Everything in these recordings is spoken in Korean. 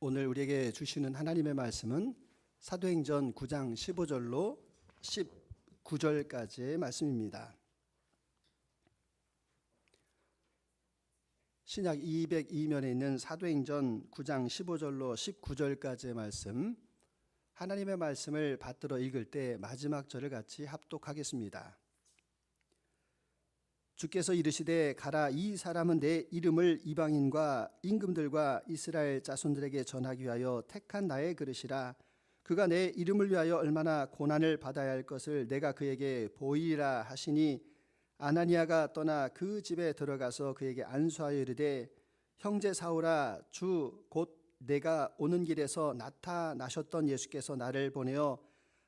오늘 우리에게 주시는 하나님의 말씀은 사도행전 9장 15절로 19절까지의 말씀입니다. 신약 202면에 있는 사도행전 9장 15절로 19절까지의 말씀, 하나님의 말씀을 받들어 읽을 때 마지막 절을 같이 합독하겠습니다. 주께서 이르시되 가라, 이 사람은 내 이름을 이방인과 임금들과 이스라엘 자손들에게 전하기 위하여 택한 나의 그릇이라. 그가 내 이름을 위하여 얼마나 고난을 받아야 할 것을 내가 그에게 보이리라 하시니, 아나니아가 떠나 그 집에 들어가서 그에게 안수하여 이르되, 형제 사울아, 주 곧 내가 오는 길에서 나타나셨던 예수께서 나를 보내어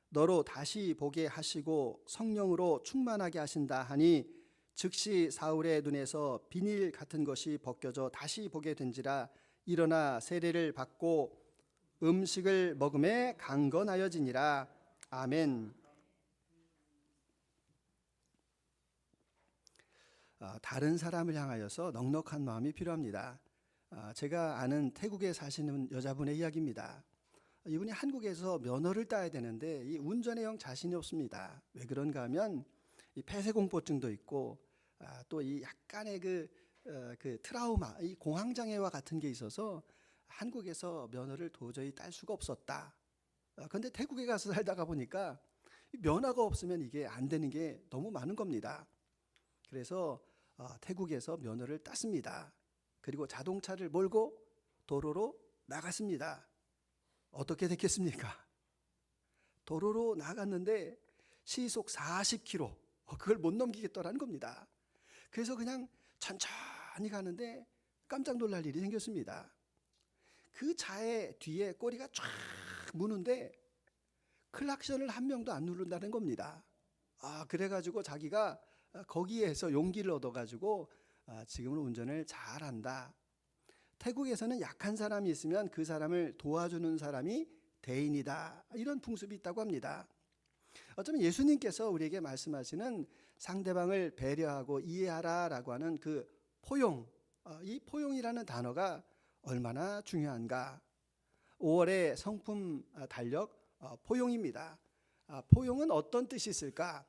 너로 다시 보게 하시고 성령으로 충만하게 하신다 하니, 즉시 사울의 눈에서 비닐 같은 것이 벗겨져 다시 보게 된지라. 일어나 세례를 받고 음식을 먹음에 강건하여지니라. 아멘. 다른 사람을 향하여서 넉넉한 마음이 필요합니다. 제가 아는 태국에 사시는 여자분의 이야기입니다. 이분이 한국에서 면허를 따야 되는데 이 운전에 영 자신이 없습니다. 왜 그런가 하면 이 폐쇄공포증도 있고, 또 이 약간의 그 트라우마, 이 공황장애와 같은 게 있어서 한국에서 면허를 도저히 딸 수가 없었다. 그런데 태국에 가서 살다가 보니까 면허가 없으면 이게 안 되는 게 너무 많은 겁니다. 그래서 태국에서 면허를 땄습니다. 그리고 자동차를 몰고 도로로 나갔습니다. 어떻게 됐겠습니까? 도로로 나갔는데 시속 40km, 그걸 못 넘기겠더라는 겁니다. 그래서 그냥 천천히 가는데 깜짝 놀랄 일이 생겼습니다. 그 차의 뒤에 꼬리가 쫙 무는데 클락션을 한 명도 안 누른다는 겁니다. 그래가지고 자기가 거기에서 용기를 얻어가지고 지금은 운전을 잘한다. 태국에서는 약한 사람이 있으면 그 사람을 도와주는 사람이 대인이다, 이런 풍습이 있다고 합니다. 어쩌면 예수님께서 우리에게 말씀하시는 상대방을 배려하고 이해하라라고 하는 그 포용, 이 포용이라는 단어가 얼마나 중요한가. 5월의 성품 달력 포용입니다. 포용은 어떤 뜻이 있을까?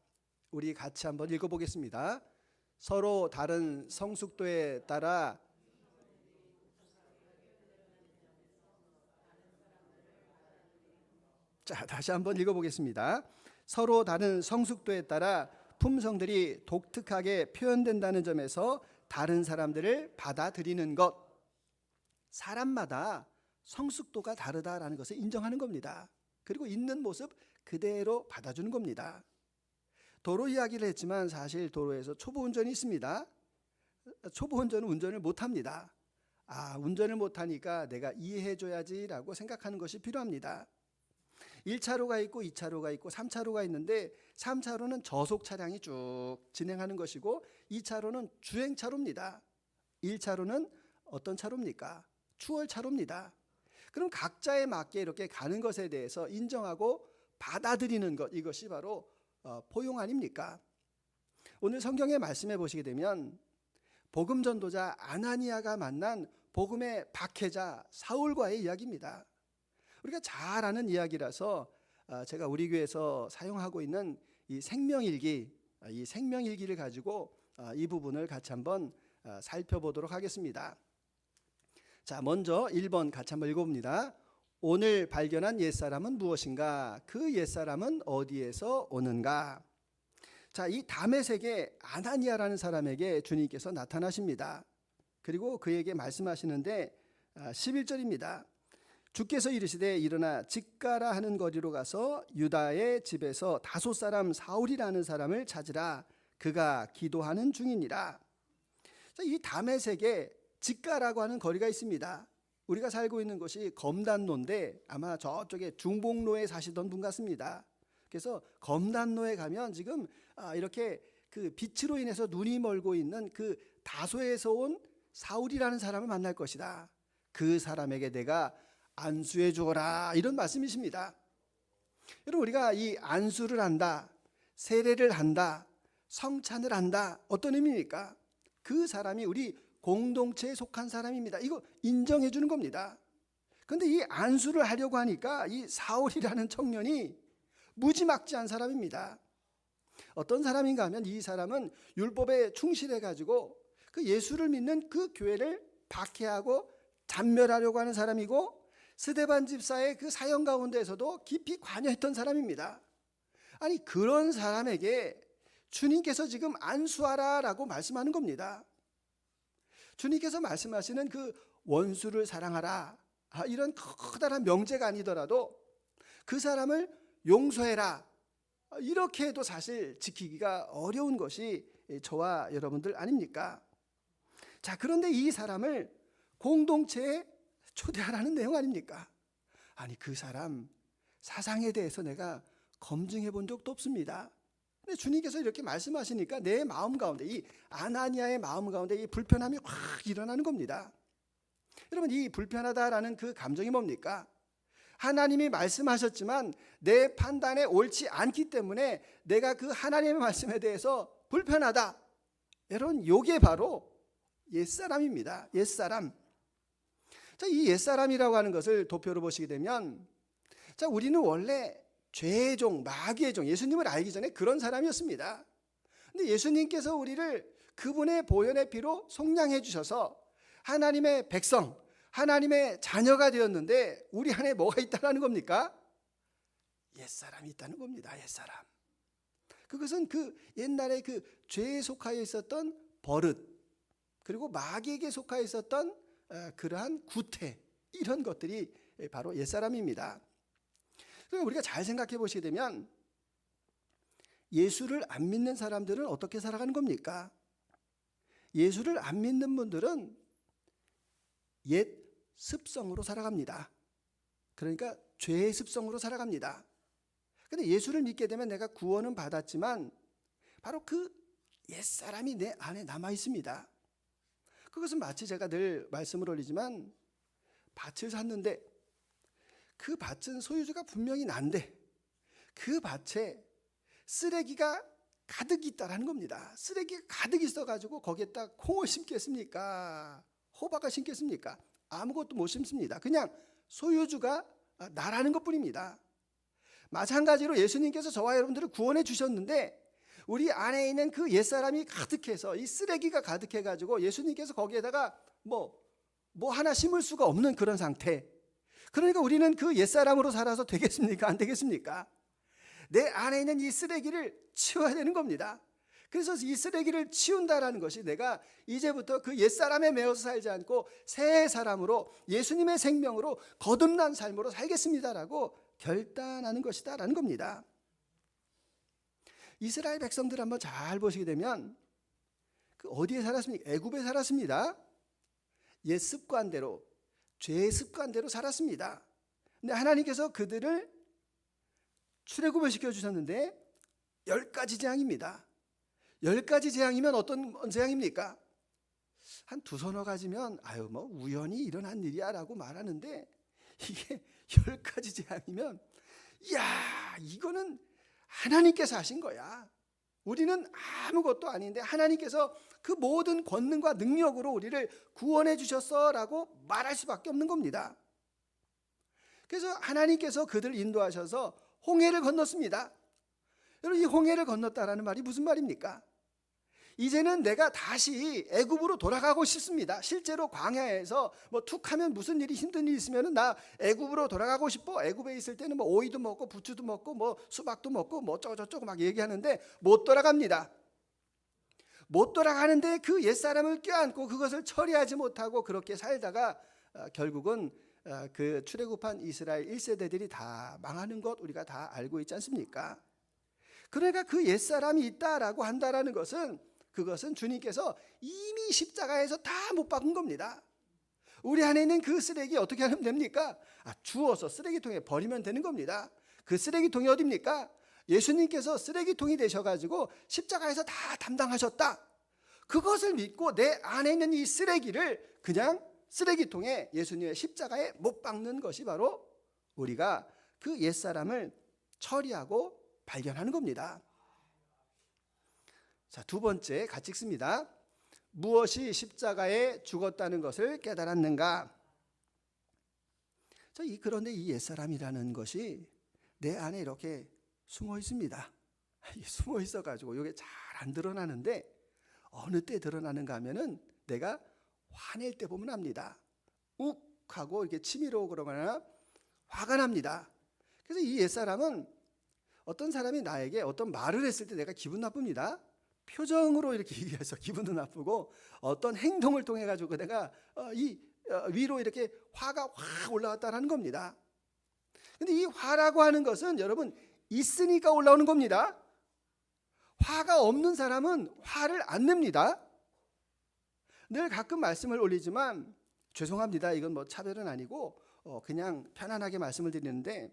우리 같이 한번 읽어보겠습니다. 서로 다른 성숙도에 따라 다시 한번 읽어보겠습니다. 서로 다른 성숙도에 따라 품성들이 독특하게 표현된다는 점에서 다른 사람들을 받아들이는 것. 사람마다 성숙도가 다르다라는 것을 인정하는 겁니다. 그리고 있는 모습 그대로 받아주는 겁니다. 도로 이야기를 했지만 사실 도로에서 초보 운전이 있습니다. 초보 운전은 운전을 못합니다. 운전을 못하니까 내가 이해해줘야지라고 생각하는 것이 필요합니다. 1차로가 있고 2차로가 있고 3차로가 있는데 3차로는 저속 차량이 쭉 진행하는 것이고 2차로는 주행차로입니다. 1차로는 어떤 차로입니까? 추월차로입니다. 그럼 각자에 맞게 이렇게 가는 것에 대해서 인정하고 받아들이는 것, 이것이 바로 포용 아닙니까? 오늘 성경의 말씀에 보시게 되면 복음 전도자 아나니아가 만난 복음의 박해자 사울과의 이야기입니다. 우리가 잘 아는 이야기라서 제가 우리 교회에서 사용하고 있는 이 생명일기, 이 생명일기를 가지고 이 부분을 같이 한번 살펴보도록 하겠습니다. 자, 먼저 1번 같이 한번 읽어봅니다. 오늘 발견한 옛사람은 무엇인가? 그 옛사람은 어디에서 오는가? 자, 이 다메섹의 아나니아라는 사람에게 주님께서 나타나십니다. 그리고 그에게 말씀하시는데 11절입니다. 주께서 이르시되 일어나 직가라 하는 거리로 가서 유다의 집에서 다소 사람 사울이라는 사람을 찾으라. 그가 기도하는 중이니라. 이 다메섹에 직가라고 하는 거리가 있습니다. 우리가 살고 있는 곳이 검단로인데 아마 저쪽에 중봉로에 사시던 분 같습니다. 그래서 검단로에 가면 지금 이렇게 그 빛으로 인해서 눈이 멀고 있는 그 다소에서 온 사울이라는 사람을 만날 것이다. 그 사람에게 내가 안수해 주어라, 이런 말씀이십니다. 여러분, 우리가 이 안수를 한다, 세례를 한다, 성찬을 한다, 어떤 의미입니까? 그 사람이 우리 공동체에 속한 사람입니다. 이거 인정해 주는 겁니다. 그런데 이 안수를 하려고 하니까 이 사울이라는 청년이 무지막지한 사람입니다. 어떤 사람인가 하면 이 사람은 율법에 충실해 가지고 그 예수를 믿는 그 교회를 박해하고 잔멸하려고 하는 사람이고, 스데반 집사의 그 사형 가운데에서도 깊이 관여했던 사람입니다. 아니, 그런 사람에게 주님께서 지금 안수하라라고 말씀하는 겁니다. 주님께서 말씀하시는 그 원수를 사랑하라, 이런 커다란 명제가 아니더라도 그 사람을 용서해라, 이렇게 해도 사실 지키기가 어려운 것이 저와 여러분들 아닙니까? 자, 그런데 이 사람을 공동체에 초대하라는 내용 아닙니까? 아니, 그 사람 사상에 대해서 내가 검증해 본 적도 없습니다. 근데 주님께서 이렇게 말씀하시니까 내 마음 가운데, 이 아나니아의 마음 가운데 이 불편함이 확 일어나는 겁니다. 여러분, 이 불편하다라는 그 감정이 뭡니까? 하나님이 말씀하셨지만 내 판단에 옳지 않기 때문에 내가 그 하나님의 말씀에 대해서 불편하다, 이런 요게 바로 옛사람입니다. 옛사람. 자, 이 옛사람이라고 하는 것을 도표로 보시게 되면, 자, 우리는 원래 죄의 종, 마귀의 종, 예수님을 알기 전에 그런 사람이었습니다. 근데 예수님께서 우리를 그분의 보혈의 피로 속량해 주셔서 하나님의 백성, 하나님의 자녀가 되었는데 우리 안에 뭐가 있다는 겁니까? 옛사람이 있다는 겁니다. 옛사람. 그것은 그 옛날에 그 죄에 속하여 있었던 버릇, 그리고 마귀에게 속하여 있었던 그러한 구태, 이런 것들이 바로 옛사람입니다. 우리가 잘 생각해 보시게 되면 예수를 안 믿는 사람들은 어떻게 살아가는 겁니까? 예수를 안 믿는 분들은 옛 습성으로 살아갑니다. 그러니까 죄의 습성으로 살아갑니다. 그런데 예수를 믿게 되면 내가 구원은 받았지만 바로 그 옛사람이 내 안에 남아 있습니다. 그것은 마치 제가 늘 말씀을 올리지만 밭을 샀는데 그 밭은 소유주가 분명히 난데 그 밭에 쓰레기가 가득 있다라는 겁니다. 쓰레기가 가득 있어가지고 거기에다 콩을 심겠습니까? 호박을 심겠습니까? 아무것도 못 심습니다. 그냥 소유주가 나라는 것뿐입니다. 마찬가지로 예수님께서 저와 여러분들을 구원해 주셨는데 우리 안에 있는 그 옛사람이 가득해서 이 쓰레기가 가득해가지고 예수님께서 거기에다가 뭐 하나 심을 수가 없는 그런 상태. 그러니까 우리는 그 옛사람으로 살아서 되겠습니까? 안 되겠습니까? 내 안에 있는 이 쓰레기를 치워야 되는 겁니다. 그래서 이 쓰레기를 치운다라는 것이 내가 이제부터 그 옛사람에 매어서 살지 않고 새 사람으로 예수님의 생명으로 거듭난 삶으로 살겠습니다라고 결단하는 것이다라는 겁니다. 이스라엘 백성들 한번 잘 보시게 되면 그 어디에 살았습니까? 애굽에 살았습니다. 옛 습관대로, 죄의 습관대로 살았습니다. 근데 하나님께서 그들을 출애굽을 시켜주셨는데 10가지 재앙입니다. 10가지 재앙이면 어떤 재앙입니까? 한 두서너 가지면 아유 뭐 우연히 일어난 일이야 라고 말하는데 이게 10가지 재앙이면 이야 이거는 하나님께서 하신 거야. 우리는 아무것도 아닌데 하나님께서 그 모든 권능과 능력으로 우리를 구원해 주셨어라고 말할 수밖에 없는 겁니다. 그래서 하나님께서 그들을 인도하셔서 홍해를 건넜습니다. 여러분, 이 홍해를 건넜다라는 말이 무슨 말입니까? 이제는 내가 다시 애굽으로 돌아가고 싶습니다. 실제로 광야에서 뭐 툭하면 무슨 일이 힘든 일이 있으면 나 애굽으로 돌아가고 싶어. 애굽에 있을 때는 뭐 오이도 먹고 부추도 먹고 뭐 수박도 먹고 뭐 어쩌고저쩌고 막 얘기하는데 못 돌아갑니다. 못 돌아가는데 그 옛사람을 껴안고 그것을 처리하지 못하고 그렇게 살다가 결국은 그 출애굽한 이스라엘 1세대들이 다 망하는 것 우리가 다 알고 있지 않습니까? 그러니까 그 옛사람이 있다라고 한다라는 것은 그것은 주님께서 이미 십자가에서 다 못 박은 겁니다. 우리 안에 있는 그 쓰레기 어떻게 하면 됩니까? 주워서 쓰레기통에 버리면 되는 겁니다. 그 쓰레기통이 어디입니까? 예수님께서 쓰레기통이 되셔가지고 십자가에서 다 담당하셨다. 그것을 믿고 내 안에 있는 이 쓰레기를 그냥 쓰레기통에 예수님의 십자가에 못 박는 것이 바로 우리가 그 옛사람을 처리하고 발견하는 겁니다. 자, 두 번째 같이 읽습니다. 무엇이 십자가에 죽었다는 것을 깨달았는가? 그런데 이 옛사람이라는 것이 내 안에 이렇게 숨어 있습니다. 숨어 있어가지고 이게 잘 안 드러나는데 어느 때 드러나는가 하면은 내가 화낼 때 보면 압니다. 욱 하고 이렇게 치밀어 그러거나 화가 납니다. 그래서 이 옛사람은 어떤 사람이 나에게 어떤 말을 했을 때 내가 기분 나쁩니다. 표정으로 이렇게 얘기해서 기분도 나쁘고 어떤 행동을 통해 가지고 내가 위로 이렇게 화가 확 올라왔다는 겁니다. 근데 이 화라고 하는 것은 여러분 있으니까 올라오는 겁니다. 화가 없는 사람은 화를 안 냅니다. 늘 가끔 말씀을 올리지만 죄송합니다. 이건 뭐 차별은 아니고 그냥 편안하게 말씀을 드리는데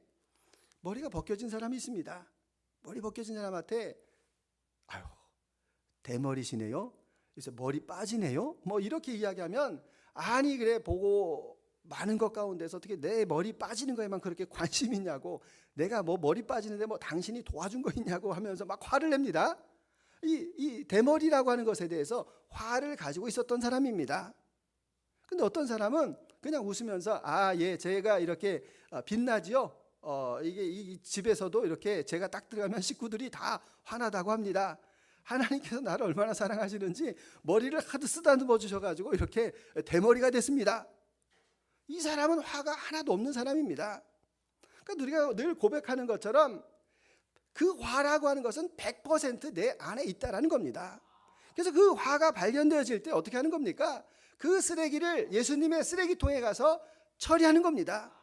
머리가 벗겨진 사람이 있습니다. 머리 벗겨진 사람한테 아유 대머리시네요. 그래서 머리 빠지네요. 뭐 이렇게 이야기하면 아니 그래 보고 많은 것 가운데서 어떻게 내 머리 빠지는 거에만 그렇게 관심 있냐고 내가 뭐 머리 빠지는데 뭐 당신이 도와준 거 있냐고 하면서 막 화를 냅니다. 이 대머리라고 하는 것에 대해서 화를 가지고 있었던 사람입니다. 근데 어떤 사람은 그냥 웃으면서 예 제가 이렇게 빛나지요. 이게 이 집에서도 이렇게 제가 딱 들어가면 식구들이 다 화나다고 합니다. 하나님께서 나를 얼마나 사랑하시는지 머리를 하도 쓰다듬어 주셔가지고 이렇게 대머리가 됐습니다. 이 사람은 화가 하나도 없는 사람입니다. 그러니까 우리가 늘 고백하는 것처럼 그 화라고 하는 것은 100% 내 안에 있다라는 겁니다. 그래서 그 화가 발견되어질 때 어떻게 하는 겁니까? 그 쓰레기를 예수님의 쓰레기통에 가서 처리하는 겁니다.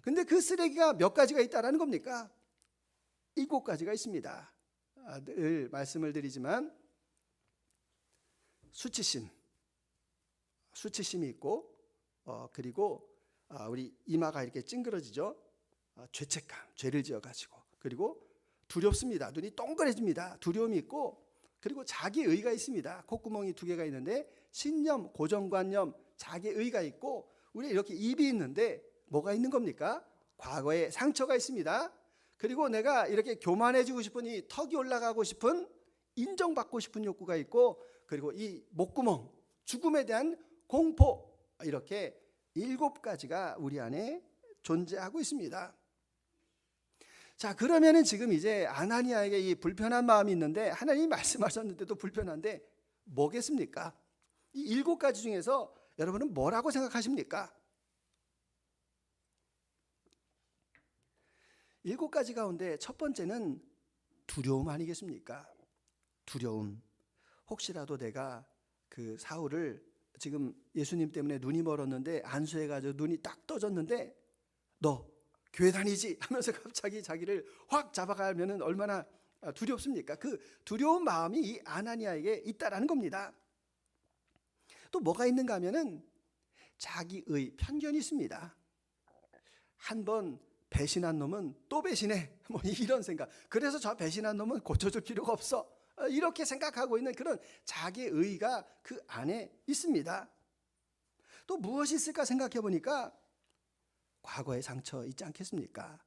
근데 그 쓰레기가 몇 가지가 있다라는 겁니까? 7가지가 있습니다. 늘 말씀을 드리지만 수치심이 있고 그리고 우리 이마가 이렇게 찡그러지죠. 죄책감, 죄를 지어가지고 그리고 두렵습니다. 눈이 동그래집니다. 두려움이 있고 그리고 자기의가 있습니다. 콧구멍이 2개가 있는데 신념, 고정관념, 자기의가 있고 우리 이렇게 입이 있는데 뭐가 있는 겁니까? 과거에 상처가 있습니다. 그리고 내가 이렇게 교만해지고 싶은 이 턱이 올라가고 싶은 인정받고 싶은 욕구가 있고 그리고 이 목구멍, 죽음에 대한 공포 이렇게 7가지가 우리 안에 존재하고 있습니다. 자 그러면은 지금 이제 아나니아에게 이 불편한 마음이 있는데 하나님이 말씀하셨는데도 불편한데 뭐겠습니까? 이 7가지 중에서 여러분은 뭐라고 생각하십니까? 7가지 가운데 첫 번째는 두려움 아니겠습니까? 두려움. 혹시라도 내가 그 사울을 지금 예수님 때문에 눈이 멀었는데 안수해가지고 눈이 딱 떠졌는데 너 교회 다니지? 하면서 갑자기 자기를 확 잡아가면 얼마나 두렵습니까? 그 두려운 마음이 이 아나니아에게 있다라는 겁니다. 또 뭐가 있는가 하면은 자기의 편견이 있습니다. 한번 배신한 놈은 또 배신해. 뭐 이런 생각. 그래서 저 배신한 놈은 고쳐줄 필요가 없어. 이렇게 생각하고 있는 그런 자기의가 그 안에 있습니다. 또 무엇이 있을까 생각해 보니까 과거의 상처 있지 않겠습니까?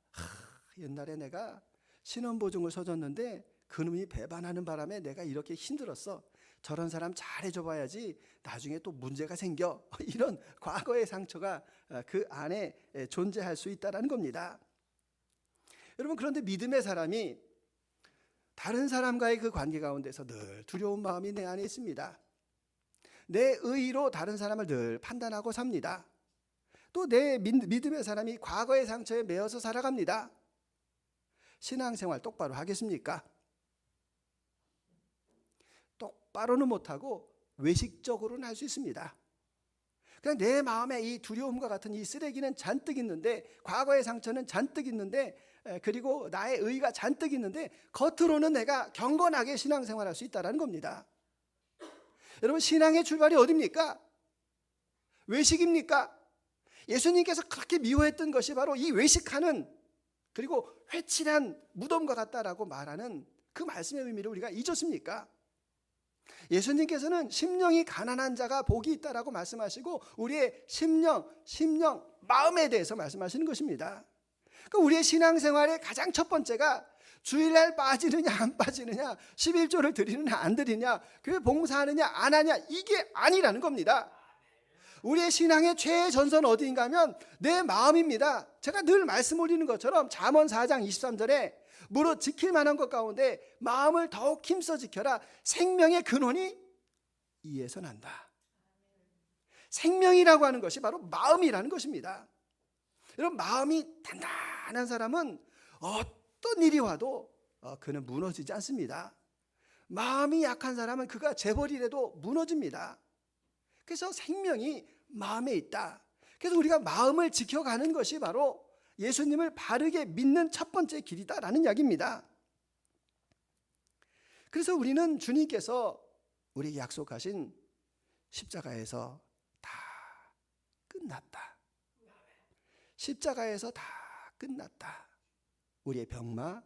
옛날에 내가 신원보증을 서줬는데 그놈이 배반하는 바람에 내가 이렇게 힘들었어. 저런 사람 잘해줘 봐야지 나중에 또 문제가 생겨. 이런 과거의 상처가 그 안에 존재할 수 있다는 겁니다. 여러분 그런데 믿음의 사람이 다른 사람과의 그 관계 가운데서 늘 두려운 마음이 내 안에 있습니다. 내 의의로 다른 사람을 늘 판단하고 삽니다. 또 내 믿음의 사람이 과거의 상처에 매여서 살아갑니다. 신앙생활 똑바로 하겠습니까? 똑바로는 못하고 외식적으로는 할 수 있습니다. 그냥 내 마음에 이 두려움과 같은 이 쓰레기는 잔뜩 있는데 과거의 상처는 잔뜩 있는데 그리고 나의 의의가 잔뜩 있는데 겉으로는 내가 경건하게 신앙생활할 수 있다는 겁니다. 여러분 신앙의 출발이 어디입니까? 외식입니까? 예수님께서 그렇게 미워했던 것이 바로 이 외식하는 그리고 회칠한 무덤과 같다라고 말하는 그 말씀의 의미를 우리가 잊었습니까? 예수님께서는 심령이 가난한 자가 복이 있다라고 말씀하시고 우리의 심령, 마음에 대해서 말씀하시는 것입니다. 그러니까 우리의 신앙생활의 가장 첫 번째가 주일날 빠지느냐 안 빠지느냐 11조를 드리느냐 안 드리느냐 교회 봉사하느냐 안 하냐 이게 아니라는 겁니다. 우리의 신앙의 최전선 어디인가 하면 내 마음입니다. 제가 늘 말씀 올리는 것처럼 잠언 4장 23절에 무릇 지킬 만한 것 가운데 마음을 더욱 힘써 지켜라. 생명의 근원이 이에서 난다. 생명이라고 하는 것이 바로 마음이라는 것입니다. 여러분, 마음이 단단한 사람은 어떤 일이 와도 그는 무너지지 않습니다. 마음이 약한 사람은 그가 재벌이라도 무너집니다. 그래서 생명이 마음에 있다. 그래서 우리가 마음을 지켜가는 것이 바로 예수님을 바르게 믿는 첫 번째 길이다라는 이야기입니다. 그래서 우리는 주님께서 우리에게 약속하신 십자가에서 다 끝났다. 십자가에서 다 끝났다. 우리의 병마,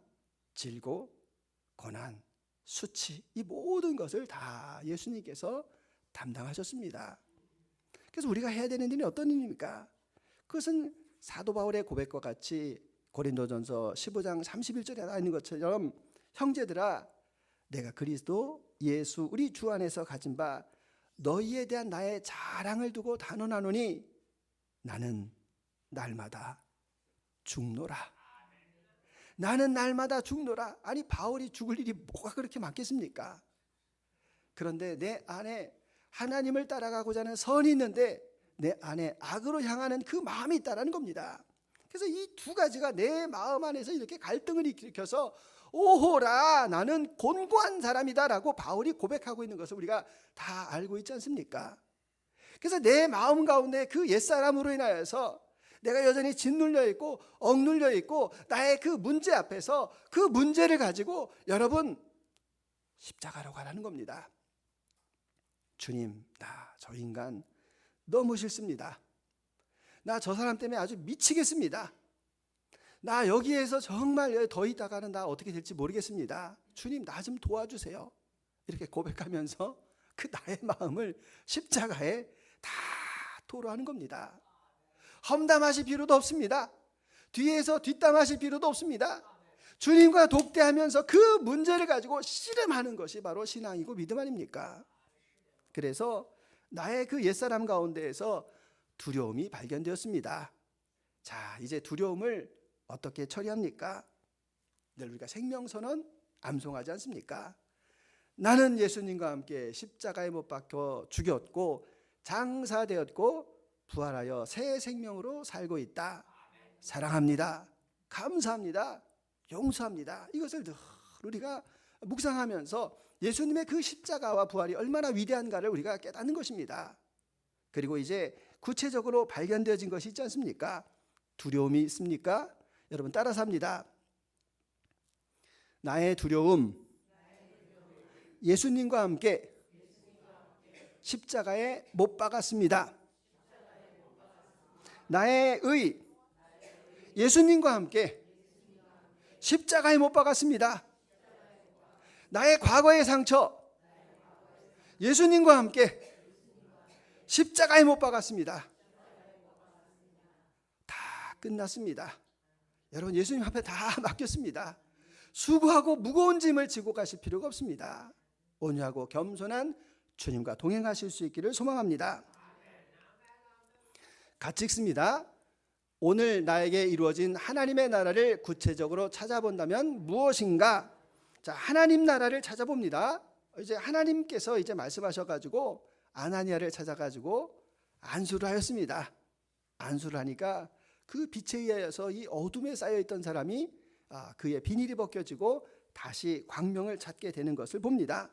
질고, 고난, 수치, 이 모든 것을 다 예수님께서 담당하셨습니다. 그래서 우리가 해야 되는 일이 어떤 일입니까? 그것은 사도 바울의 고백과 같이 고린도전서 15장 31절에 나와 있는 것처럼 형제들아, 내가 그리스도 예수 우리 주 안에서 가진 바 너희에 대한 나의 자랑을 두고 단언하노니 나는 날마다 죽노라. 나는 날마다 죽노라. 아니, 바울이 죽을 일이 뭐가 그렇게 많겠습니까? 그런데 내 안에 하나님을 따라가고자 하는 선이 있는데 내 안에 악으로 향하는 그 마음이 있다는 겁니다. 그래서 이 두 가지가 내 마음 안에서 이렇게 갈등을 일으켜서 오호라, 나는 곤고한 사람이다라고 바울이 고백하고 있는 것을 우리가 다 알고 있지 않습니까? 그래서 내 마음 가운데 그 옛사람으로 인하여서 내가 여전히 짓눌려 있고 억눌려 있고 나의 그 문제 앞에서 그 문제를 가지고 여러분 십자가로 가라는 겁니다. 주님, 나 저 인간 너무 싫습니다. 나 저 사람 때문에 아주 미치겠습니다. 나 여기에서 정말 더 있다가는 나 어떻게 될지 모르겠습니다. 주님, 나 좀 도와주세요. 이렇게 고백하면서 그 나의 마음을 십자가에 다 토로하는 겁니다. 험담하실 필요도 없습니다. 뒤에서 뒷담하실 필요도 없습니다. 주님과 독대하면서 그 문제를 가지고 씨름하는 것이 바로 신앙이고 믿음 아닙니까? 그래서 나의 그 옛사람 가운데에서 두려움이 발견되었습니다. 자, 이제 두려움을 어떻게 처리합니까? 늘 우리가 생명선언 암송하지 않습니까? 나는 예수님과 함께 십자가에 못 박혀 죽였고 장사되었고 부활하여 새 생명으로 살고 있다. 사랑합니다. 감사합니다. 용서합니다. 이것을 늘 우리가 묵상하면서 예수님의 그 십자가와 부활이 얼마나 위대한가를 우리가 깨닫는 것입니다. 그리고 이제 구체적으로 발견되어진 것이 있지 않습니까? 두려움이 있습니까? 여러분 따라서 합니다. 나의 두려움, 예수님과 함께 십자가에 못 박았습니다. 나의 의, 예수님과 함께 십자가에 못 박았습니다. 나의 과거의 상처, 예수님과 함께 십자가에 못 박았습니다. 다 끝났습니다. 여러분, 예수님 앞에 다 맡겼습니다. 수고하고 무거운 짐을 지고 가실 필요가 없습니다. 온유하고 겸손한 주님과 동행하실 수 있기를 소망합니다. 같이 읽습니다. 오늘 나에게 이루어진 하나님의 나라를 구체적으로 찾아본다면 무엇인가? 자, 하나님 나라를 찾아봅니다. 이제 하나님께서 이제 말씀하셔가지고 아나니아를 찾아가지고 안수를 하였습니다. 안수를 하니까 그 빛에 의하여서 이 어둠에 쌓여있던 사람이 그의 비닐이 벗겨지고 다시 광명을 찾게 되는 것을 봅니다.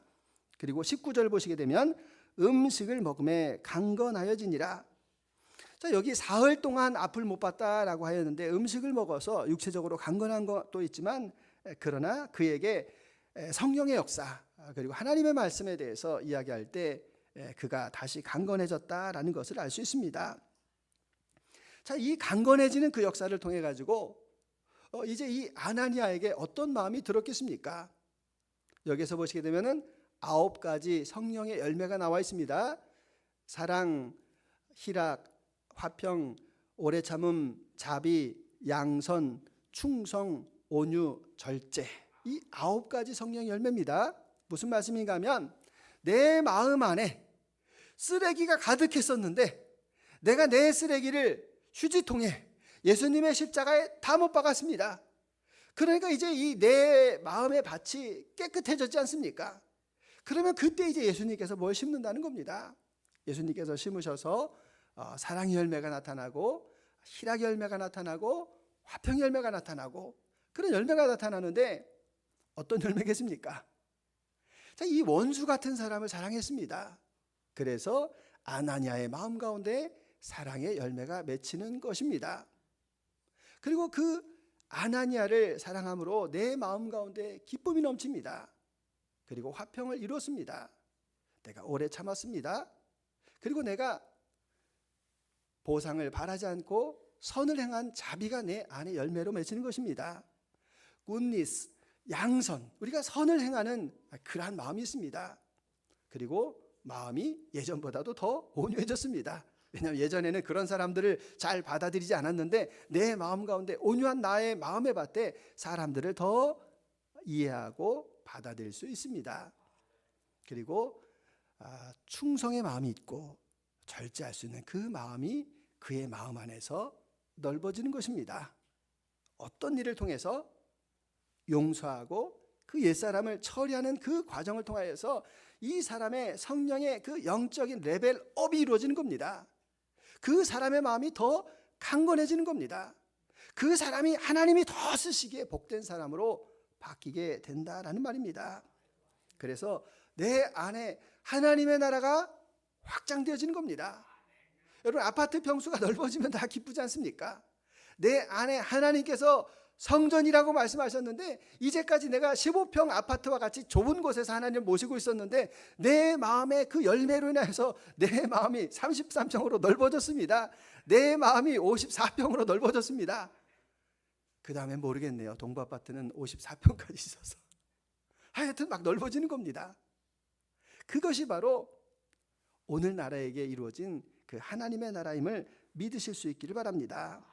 그리고 19절 보시게 되면 음식을 먹음에 강건하여지니라. 자, 여기 사흘 동안 앞을 못 봤다라고 하였는데 음식을 먹어서 육체적으로 강건한 것도 있지만 그러나 그에게 성령의 역사 그리고 하나님의 말씀에 대해서 이야기할 때 그가 다시 강건해졌다라는 것을 알 수 있습니다. 자, 이 강건해지는 그 역사를 통해 가지고 이제 이 아나니아에게 어떤 마음이 들었겠습니까? 여기서 보시게 되면은 9가지 성령의 열매가 나와 있습니다. 사랑, 희락, 화평, 오래 참음, 자비, 양선, 충성, 온유, 절제. 이 9가지 성령 열매입니다. 무슨 말씀인가 하면 내 마음 안에 쓰레기가 가득했었는데 내가 내 쓰레기를 휴지통에 예수님의 십자가에 다 못 박았습니다. 그러니까 이제 이 내 마음의 밭이 깨끗해졌지 않습니까? 그러면 그때 이제 예수님께서 뭘 심는다는 겁니다. 예수님께서 심으셔서 사랑의 열매가 나타나고 희락의 열매가 나타나고 화평의 열매가 나타나고 그런 열매가 나타나는데 어떤 열매겠습니까? 자, 이 원수 같은 사람을 사랑했습니다. 그래서 아나니아의 마음 가운데 사랑의 열매가 맺히는 것입니다. 그리고 그 아나니아를 사랑함으로 내 마음 가운데 기쁨이 넘칩니다. 그리고 화평을 이뤘습니다. 내가 오래 참았습니다. 그리고 내가 보상을 바라지 않고 선을 행한 자비가 내 안에 열매로 맺히는 것입니다. 굿니스, 양선, 우리가 선을 행하는 그러한 마음이 있습니다. 그리고 마음이 예전보다도 더 온유해졌습니다. 왜냐하면 예전에는 그런 사람들을 잘 받아들이지 않았는데 내 마음 가운데 온유한 나의 마음의 밭에 사람들을 더 이해하고 받아들일 수 있습니다. 그리고 충성의 마음이 있고 절제할 수 있는 그 마음이 그의 마음 안에서 넓어지는 것입니다. 어떤 일을 통해서 용서하고 그 옛사람을 처리하는 그 과정을 통하여서 이 사람의 성령의 그 영적인 레벨업이 이루어지는 겁니다. 그 사람의 마음이 더 강건해지는 겁니다. 그 사람이 하나님이 더 쓰시기에 복된 사람으로 바뀌게 된다라는 말입니다. 그래서 내 안에 하나님의 나라가 확장되어지는 겁니다. 여러분, 아파트 평수가 넓어지면 다 기쁘지 않습니까? 내 안에 하나님께서 성전이라고 말씀하셨는데 이제까지 내가 15평 아파트와 같이 좁은 곳에서 하나님을 모시고 있었는데 내 마음의 그 열매로 인해서 내 마음이 33평으로 넓어졌습니다. 내 마음이 54평으로 넓어졌습니다. 그 다음에 모르겠네요. 동부 아파트는 54평까지 있어서 하여튼 막 넓어지는 겁니다. 그것이 바로 오늘 나라에게 이루어진 그 하나님의 나라임을 믿으실 수 있기를 바랍니다.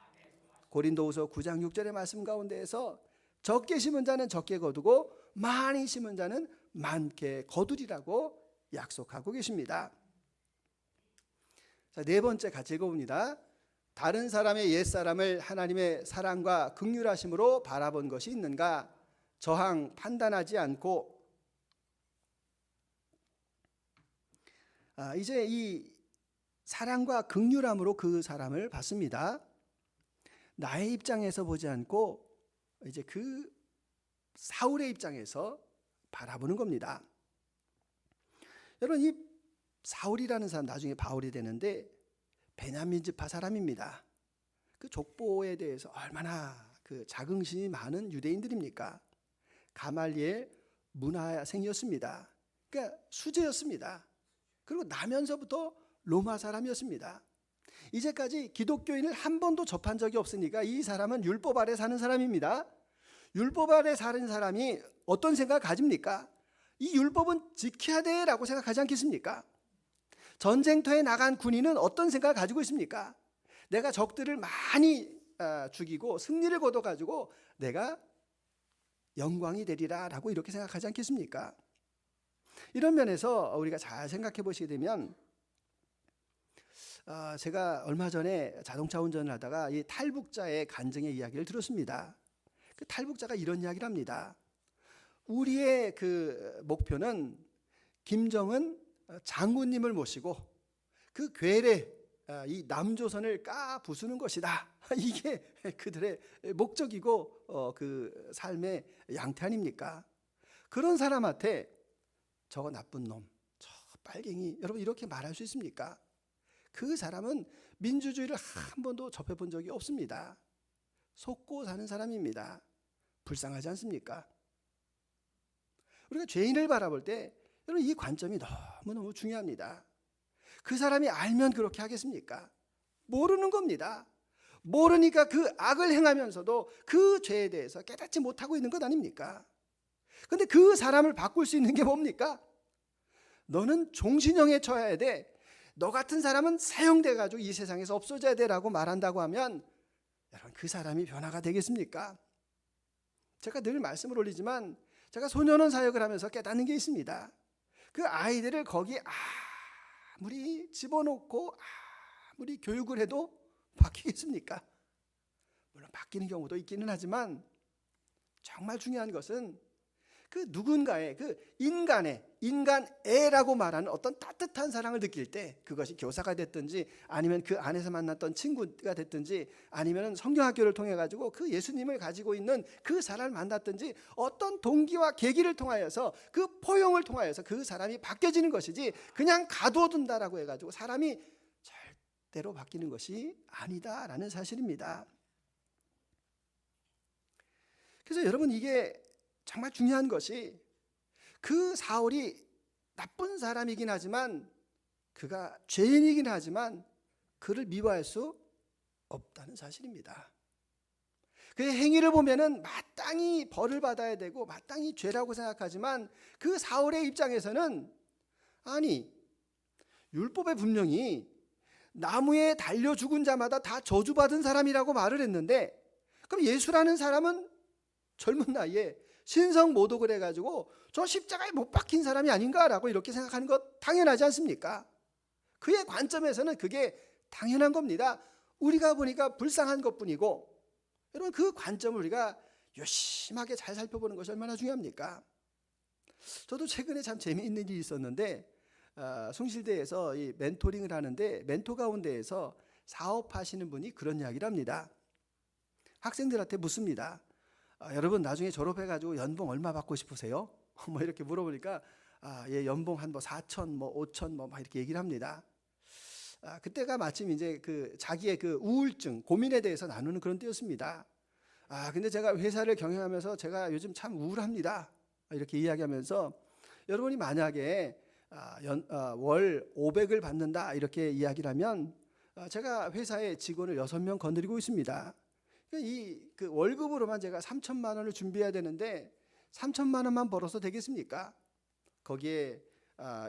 고린도후서 9장 6절의 말씀 가운데에서 적게 심은 자는 적게 거두고 많이 심은 자는 많게 거두리라고 약속하고 계십니다. 자, 네 번째 같이 읽어봅니다. 다른 사람의 옛사람을 하나님의 사랑과 긍휼하심으로 바라본 것이 있는가? 저항 판단하지 않고. 이제 이 사랑과 긍휼함으로 그 사람을 봤습니다. 나의 입장에서 보지 않고 이제 그 사울의 입장에서 바라보는 겁니다. 여러분, 이 사울이라는 사람 나중에 바울이 되는데 베냐민 지파 사람입니다. 그 족보에 대해서 얼마나 그 자긍심이 많은 유대인들입니까? 가말리엘 문화생이었습니다. 그러니까 수재였습니다. 그리고 나면서부터 로마 사람이었습니다. 이제까지 기독교인을 한 번도 접한 적이 없으니까 이 사람은 율법 아래 사는 사람입니다. 율법 아래 사는 사람이 어떤 생각을 가집니까? 이 율법은 지켜야 돼라고 생각하지 않겠습니까? 전쟁터에 나간 군인은 어떤 생각을 가지고 있습니까? 내가 적들을 많이 죽이고 승리를 거둬가지고 내가 영광이 되리라라고 이렇게 생각하지 않겠습니까? 이런 면에서 우리가 잘 생각해 보시게 되면 제가 얼마 전에 자동차 운전을 하다가 이 탈북자의 간증의 이야기를 들었습니다. 그 탈북자가 이런 이야기를 합니다. 우리의 그 목표는 김정은 장군님을 모시고 그 괴뢰 이 남조선을 까 부수는 것이다. 이게 그들의 목적이고 그 삶의 양태 아닙니까? 그런 사람한테 저거 나쁜 놈, 저 빨갱이, 여러분 이렇게 말할 수 있습니까? 그 사람은 민주주의를 한 번도 접해본 적이 없습니다. 속고 사는 사람입니다. 불쌍하지 않습니까? 우리가 죄인을 바라볼 때 여러분 이 관점이 너무너무 중요합니다. 그 사람이 알면 그렇게 하겠습니까? 모르는 겁니다. 모르니까 그 악을 행하면서도 그 죄에 대해서 깨닫지 못하고 있는 것 아닙니까? 그런데 그 사람을 바꿀 수 있는 게 뭡니까? 너는 종신형에 처해야 돼. 너 같은 사람은 사형돼가지고 이 세상에서 없어져야 돼라고 말한다고 하면 여러분 그 사람이 변화가 되겠습니까? 제가 늘 말씀을 올리지만 제가 소년원 사역을 하면서 깨닫는 게 있습니다. 그 아이들을 거기 아무리 집어넣고 우리 교육을 해도 바뀌겠습니까? 물론 바뀌는 경우도 있기는 하지만 정말 중요한 것은 그 누군가의 그 인간애라고 말하는 어떤 따뜻한 사랑을 느낄 때, 그것이 교사가 됐든지 아니면 그 안에서 만났던 친구가 됐든지 아니면 성경학교를 통해 가지고 그 예수님을 가지고 있는 그 사람을 만났든지 어떤 동기와 계기를 통하여서 그 포용을 통하여서 그 사람이 바뀌어지는 것이지, 그냥 가둬둔다라고 해가지고 사람이 절대로 바뀌는 것이 아니다라는 사실입니다. 그래서 여러분, 이게 정말 중요한 것이, 그 사울이 나쁜 사람이긴 하지만, 그가 죄인이긴 하지만 그를 미워할 수 없다는 사실입니다. 그의 행위를 보면은 마땅히 벌을 받아야 되고 마땅히 죄라고 생각하지만, 그 사울의 입장에서는 아니, 율법에 분명히 나무에 달려 죽은 자마다 다 저주받은 사람이라고 말을 했는데, 그럼 예수라는 사람은 젊은 나이에 신성모독을 해가지고 저 십자가에 못 박힌 사람이 아닌가라고 이렇게 생각하는 것 당연하지 않습니까? 그의 관점에서는 그게 당연한 겁니다. 우리가 보니까 불쌍한 것뿐이고, 여러분, 그 관점을 우리가 요심하게 잘 살펴보는 것이 얼마나 중요합니까? 저도 최근에 참 재미있는 일이 있었는데, 숭실대에서 이 멘토링을 하는데, 멘토 가운데에서 사업하시는 분이 그런 이야기를 합니다. 학생들한테 묻습니다. 여러분, 나중에 졸업해가지고 연봉 얼마 받고 싶으세요? 뭐 이렇게 물어보니까 예, 연봉 한 뭐 4천, 뭐 5천, 뭐 막 이렇게 얘기를 합니다. 그때가 마침 이제 그 자기의 그 우울증, 고민에 대해서 나누는 그런 때였습니다. 근데 제가 회사를 경영하면서 제가 요즘 참 우울합니다. 이렇게 이야기하면서, 여러분이 만약에 월 500을 받는다 이렇게 이야기를 하면, 제가 회사에 직원을 6명 거느리고 있습니다. 그 월급으로만 제가 3천만 원을 준비해야 되는데 3천만 원만 벌어서 되겠습니까? 거기에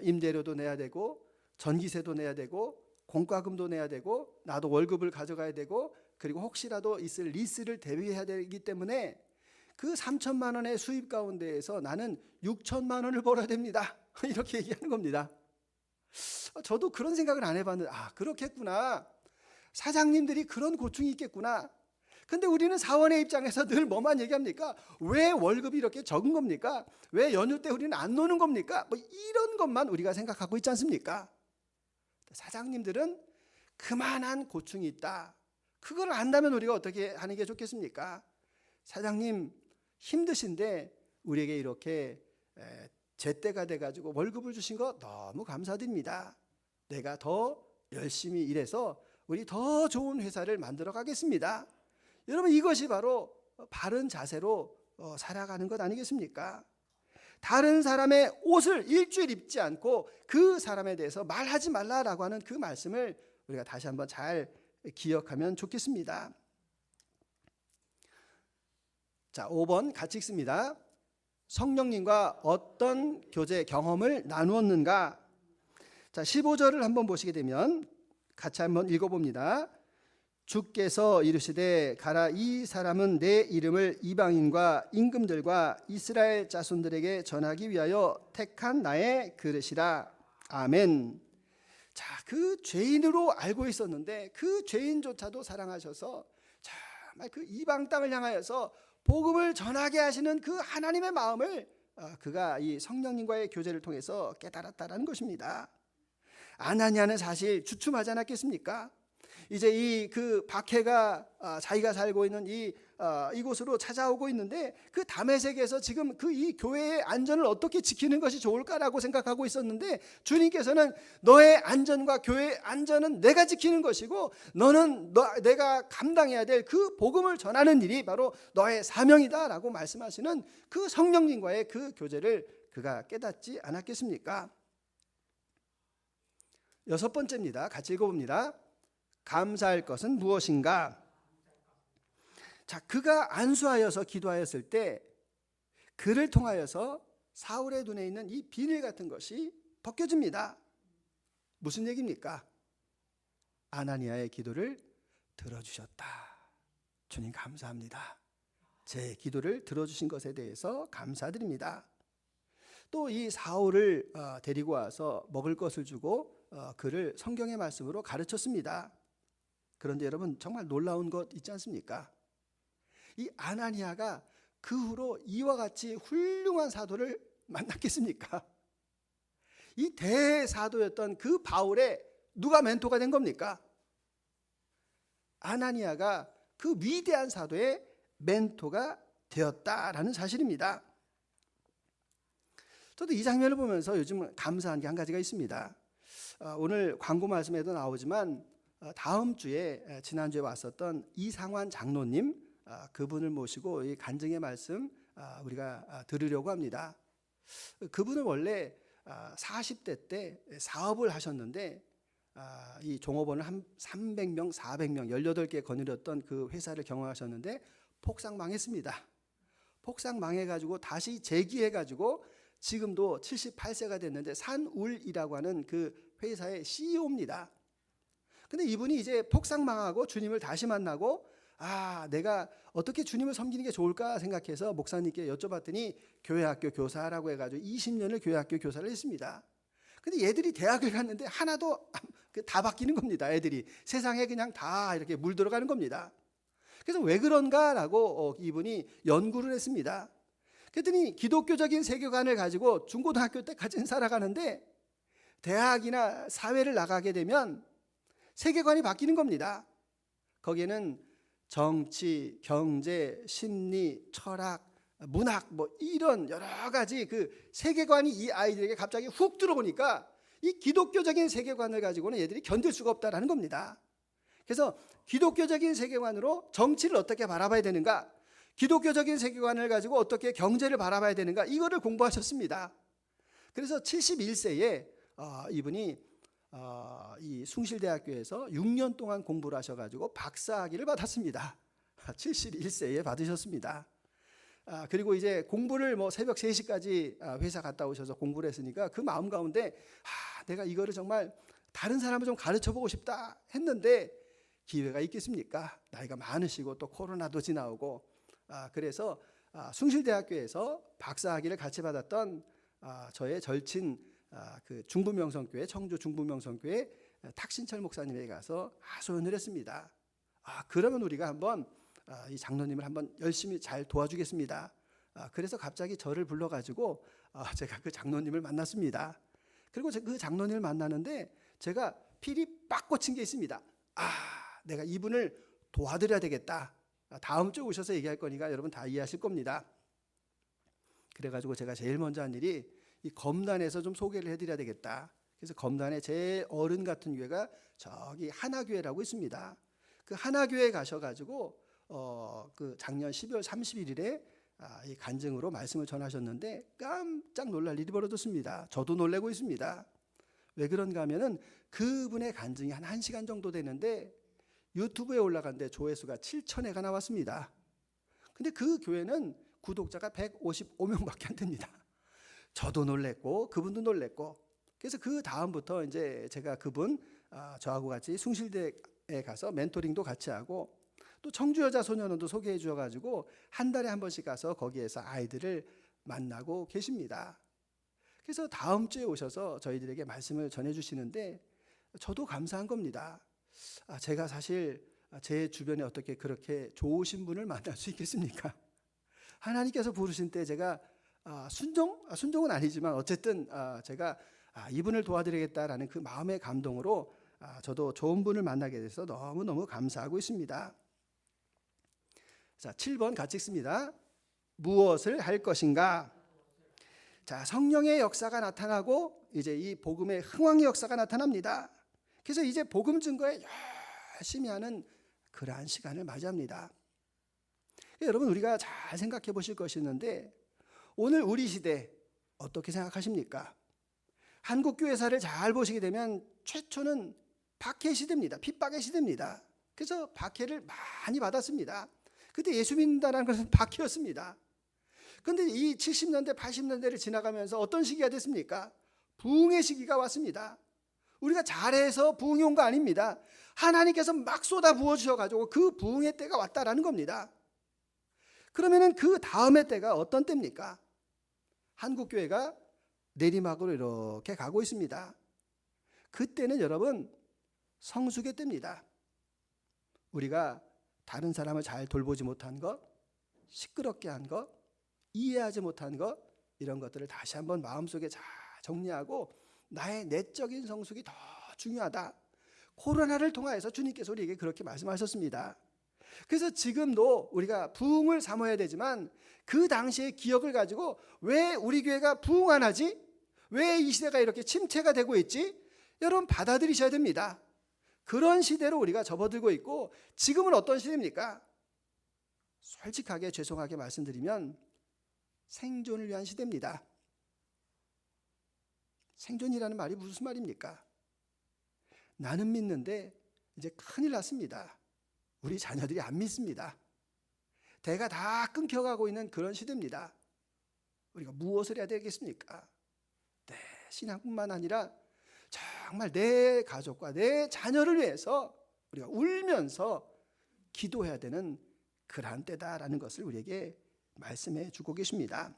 임대료도 내야 되고 전기세도 내야 되고 공과금도 내야 되고 나도 월급을 가져가야 되고, 그리고 혹시라도 있을 리스를 대비해야 되기 때문에 그 3천만 원의 수입 가운데에서 나는 6천만 원을 벌어야 됩니다. 이렇게 얘기하는 겁니다. 저도 그런 생각을 안 해봤는데, 그렇겠구나. 사장님들이 그런 고충이 있겠구나. 근데 우리는 사원의 입장에서 늘 뭐만 얘기합니까? 왜 월급이 이렇게 적은 겁니까? 왜 연휴 때 우리는 안 노는 겁니까? 뭐 이런 것만 우리가 생각하고 있지 않습니까? 사장님들은 그만한 고충이 있다. 그걸 안다면 우리가 어떻게 하는 게 좋겠습니까? 사장님 힘드신데 우리에게 이렇게 제때가 돼가지고 월급을 주신 거 너무 감사드립니다. 내가 더 열심히 일해서 우리 더 좋은 회사를 만들어 가겠습니다. 여러분, 이것이 바로 바른 자세로 살아가는 것 아니겠습니까? 다른 사람의 옷을 일주일 입지 않고 그 사람에 대해서 말하지 말라라고 하는 그 말씀을 우리가 다시 한번 잘 기억하면 좋겠습니다. 자, 5번 같이 읽습니다. 성령님과 어떤 교제 경험을 나누었는가? 자, 15절을 한번 보시게 되면 같이 한번 읽어봅니다. 주께서 이르시되 가라, 이 사람은 내 이름을 이방인과 임금들과 이스라엘 자손들에게 전하기 위하여 택한 나의 그릇이라. 아멘. 자, 그 죄인으로 알고 있었는데 그 죄인조차도 사랑하셔서 정말 그 이방 땅을 향하여서 복음을 전하게 하시는 그 하나님의 마음을 그가 이 성령님과의 교제를 통해서 깨달았다라는 것입니다. 아나니아는 사실 주춤하지 않았겠습니까? 이제 이 그 박해가 자기가 살고 있는 이곳으로 찾아오고 있는데, 그 다메섹에서 지금 그 이 교회의 안전을 어떻게 지키는 것이 좋을까라고 생각하고 있었는데, 주님께서는 너의 안전과 교회의 안전은 내가 지키는 것이고 너는 내가 감당해야 될 그 복음을 전하는 일이 바로 너의 사명이다라고 말씀하시는 그 성령님과의 그 교제를 그가 깨닫지 않았겠습니까? 6번째입니다. 같이 읽어봅니다. 감사할 것은 무엇인가? 자, 그가 안수하여서 기도하였을 때 그를 통하여서 사울의 눈에 있는 이 비늘 같은 것이 벗겨집니다. 무슨 얘기입니까? 아나니아의 기도를 들어주셨다. 주님 감사합니다. 제 기도를 들어주신 것에 대해서 감사드립니다. 또 이 사울을 데리고 와서 먹을 것을 주고 그를 성경의 말씀으로 가르쳤습니다. 그런데 여러분 정말 놀라운 것 있지 않습니까? 이 아나니아가 그 후로 이와 같이 훌륭한 사도를 만났겠습니까? 이 대사도였던 그 바울의 누가 멘토가 된 겁니까? 아나니아가 그 위대한 사도의 멘토가 되었다라는 사실입니다. 저도 이 장면을 보면서 요즘 감사한 게 한 가지가 있습니다. 오늘 광고 말씀에도 나오지만 다음 주에 지난주에 왔었던 이상환 장로님, 그분을 모시고 이 간증의 말씀 우리가 들으려고 합니다. 그분은 원래 40대 때 사업을 하셨는데 이 종업원을 한 300명, 400명, 18개 거느렸던 그 회사를 경영하셨는데 폭삭 망했습니다. 폭삭 망해가지고 다시 재기해가지고 지금도 78세가 됐는데 산울이라고 하는 그 회사의 CEO입니다. 근데 이분이 이제 폭삭 망하고 주님을 다시 만나고 내가 어떻게 주님을 섬기는 게 좋을까 생각해서 목사님께 여쭤봤더니 교회학교 교사라고 해가지고 20년을 교회학교 교사를 했습니다. 근데 얘들이 대학을 갔는데 하나도 다 바뀌는 겁니다. 애들이 세상에 그냥 다 이렇게 물들어가는 겁니다. 그래서 왜 그런가라고 이분이 연구를 했습니다. 그랬더니 기독교적인 세계관을 가지고 중고등학교 때까지는 살아가는데 대학이나 사회를 나가게 되면 세계관이 바뀌는 겁니다. 거기에는 정치, 경제, 심리, 철학, 문학 이런 여러 가지 그 세계관이 이 아이들에게 갑자기 훅 들어오니까 이 기독교적인 세계관을 가지고는 얘들이 견딜 수가 없다라는 겁니다. 그래서 기독교적인 세계관으로 정치를 어떻게 바라봐야 되는가, 기독교적인 세계관을 가지고 어떻게 경제를 바라봐야 되는가, 이거를 공부하셨습니다. 그래서 71세에 이분이 이 숭실대학교에서 6년 동안 공부를 하셔가지고 박사학위를 받았습니다. 71세에 받으셨습니다. 그리고 이제 공부를 새벽 3시까지 회사 갔다 오셔서 공부를 했으니까 그 마음 가운데 내가 이거를 정말 다른 사람을 좀 가르쳐보고 싶다 했는데 기회가 있겠습니까? 나이가 많으시고 또 코로나도 지나오고 그래서 숭실대학교에서 박사학위를 같이 받았던 저의 절친 그 중부명성교회, 청주 중부명성교회 탁신철 목사님에게 가서 하소연을 했습니다. 그러면 우리가 한번 이 장로님을 한번 열심히 잘 도와주겠습니다. 그래서 갑자기 저를 불러가지고 제가 그 장로님을 만났습니다. 그리고 그 장로님을 만나는데 제가 필이 빡 꽂힌 게 있습니다. 내가 이분을 도와드려야 되겠다. 다음 주에 오셔서 얘기할 거니까 여러분 다 이해하실 겁니다. 그래가지고 제가 제일 먼저 한 일이 이 검단에서 좀 소개를 해드려야 되겠다. 그래서 검단에 제일 어른 같은 교회가 저기 하나교회라고 있습니다. 그 하나교회에 가셔가지고 그 작년 12월 31일에 이 간증으로 말씀을 전하셨는데 깜짝 놀랄 일이 벌어졌습니다. 저도 놀라고 있습니다. 왜 그런가 하면은 그분의 간증이 한 1시간 정도 되는데 유튜브에 올라갔는데 조회수가 7,000회가 나왔습니다. 근데 그 교회는 구독자가 155명밖에 안 됩니다. 저도 놀랬고 그분도 놀랬고 그래서 그 다음부터 이제 제가 그분 저하고 같이 숭실대에 가서 멘토링도 같이 하고 또 청주여자소년원도 소개해 주셔가지고 한 달에 한 번씩 가서 거기에서 아이들을 만나고 계십니다. 그래서 다음 주에 오셔서 저희들에게 말씀을 전해주시는데 저도 감사한 겁니다. 제가 사실 제 주변에 어떻게 그렇게 좋으신 분을 만날 수 있겠습니까? 하나님께서 부르신 때 제가 순종은 아니지만 어쨌든 제가 이분을 도와드리겠다라는 그 마음의 감동으로 저도 좋은 분을 만나게 돼서 너무너무 감사하고 있습니다. 자, 7번 같이 읽습니다. 무엇을 할 것인가? 자, 성령의 역사가 나타나고 이제 이 복음의 흥왕의 역사가 나타납니다. 그래서 이제 복음 증거에 열심히 하는 그러한 시간을 맞이합니다. 여러분 우리가 잘 생각해 보실 것이 있는데 오늘 우리 시대 어떻게 생각하십니까? 한국 교회사를 잘 보시게 되면 최초는 박해 시대입니다. 핍박의 시대입니다. 그래서 박해를 많이 받았습니다. 그때 예수 믿는다는 것은 박해였습니다. 그런데 이 70년대 80년대를 지나가면서 어떤 시기가 됐습니까? 부흥의 시기가 왔습니다. 우리가 잘해서 부흥이 온 거 아닙니다. 하나님께서 막 쏟아 부어주셔가지고 그 부흥의 때가 왔다라는 겁니다. 그러면은 그 다음의 때가 어떤 때입니까? 한국교회가 내리막으로 이렇게 가고 있습니다. 그때는 여러분 성수기 때입니다. 우리가 다른 사람을 잘 돌보지 못한 것, 시끄럽게 한 것, 이해하지 못한 것, 이런 것들을 다시 한번 마음속에 잘 정리하고 나의 내적인 성숙이 더 중요하다. 코로나를 통하여서 주님께서 우리에게 그렇게 말씀하셨습니다. 그래서 지금도 우리가 부흥을 삼아야 되지만 그 당시의 기억을 가지고 왜 우리 교회가 부흥 안 하지? 왜 이 시대가 이렇게 침체가 되고 있지? 여러분 받아들이셔야 됩니다. 그런 시대로 우리가 접어들고 있고 지금은 어떤 시대입니까? 솔직하게 죄송하게 말씀드리면 생존을 위한 시대입니다. 생존이라는 말이 무슨 말입니까? 나는 믿는데 이제 큰일 났습니다. 우리 자녀들이 안 믿습니다. 대가 다 끊겨가고 있는 그런 시대입니다. 우리가 무엇을 해야 되겠습니까? 내 신앙뿐만 아니라 정말 내 가족과 내 자녀를 위해서 우리가 울면서 기도해야 되는 그러한 때다라는 것을 우리에게 말씀해 주고 계십니다.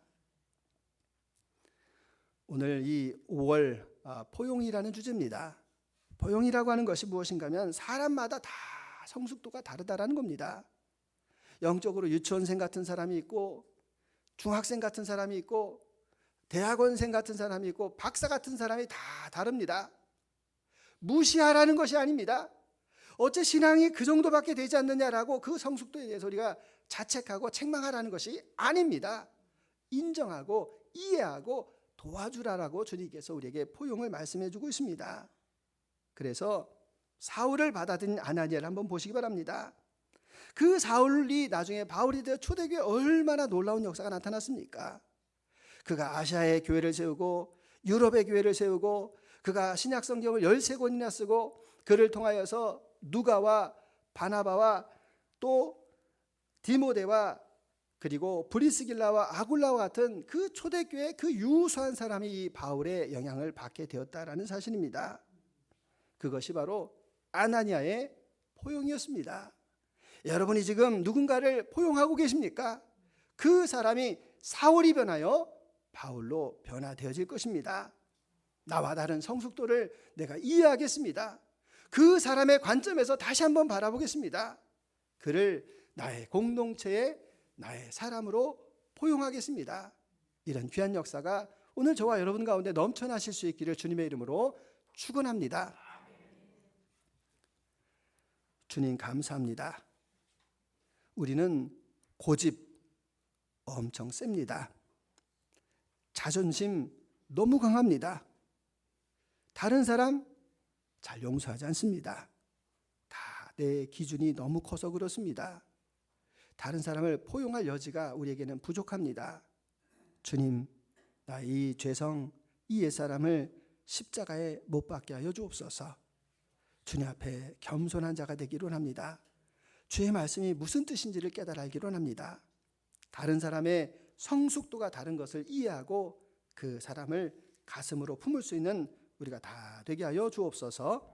오늘 이 5월 포용이라는 주제입니다. 포용이라고 하는 것이 무엇인가 하면 사람마다 다 성숙도가 다르다라는 겁니다. 영적으로 유치원생 같은 사람이 있고 중학생 같은 사람이 있고 대학원생 같은 사람이 있고 박사 같은 사람이 다 다릅니다. 무시하라는 것이 아닙니다. 어째 신앙이 그 정도밖에 되지 않느냐라고 그 성숙도에 대해서 우리가 자책하고 책망하라는 것이 아닙니다. 인정하고 이해하고 도와주라라고 주님께서 우리에게 포용을 말씀해 주고 있습니다. 그래서 사울을 받아들인 아나니아를 한번 보시기 바랍니다. 그 사울이 나중에 바울이 되어 초대교회에 얼마나 놀라운 역사가 나타났습니까? 그가 아시아의 교회를 세우고 유럽의 교회를 세우고 그가 신약성경을 13권이나 쓰고 그를 통하여서 누가와 바나바와 또 디모데와 그리고 브리스길라와 아굴라와 같은 그 초대교회 그 유수한 사람이 이 바울의 영향을 받게 되었다라는 사실입니다. 그것이 바로 아나니아의 포용이었습니다. 여러분이 지금 누군가를 포용하고 계십니까? 그 사람이 사울이 변하여 바울로 변화되어질 것입니다. 나와 다른 성숙도를 내가 이해하겠습니다. 그 사람의 관점에서 다시 한번 바라보겠습니다. 그를 나의 공동체에 나의 사람으로 포용하겠습니다. 이런 귀한 역사가 오늘 저와 여러분 가운데 넘쳐나실 수 있기를 주님의 이름으로 축원합니다. 주님 감사합니다. 우리는 고집 엄청 셉니다. 자존심 너무 강합니다. 다른 사람 잘 용서하지 않습니다. 다 내 기준이 너무 커서 그렇습니다. 다른 사람을 포용할 여지가 우리에게는 부족합니다. 주님, 나 이 죄성, 이 옛사람을 십자가에 못 박게 하여 주옵소서. 주님 앞에 겸손한 자가 되기를 원합니다. 주의 말씀이 무슨 뜻인지를 깨달아 알기를 원합니다. 다른 사람의 성숙도가 다른 것을 이해하고 그 사람을 가슴으로 품을 수 있는 우리가 다 되게 하여 주옵소서.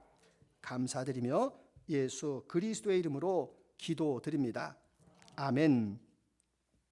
감사드리며 예수 그리스도의 이름으로 기도드립니다. 아멘.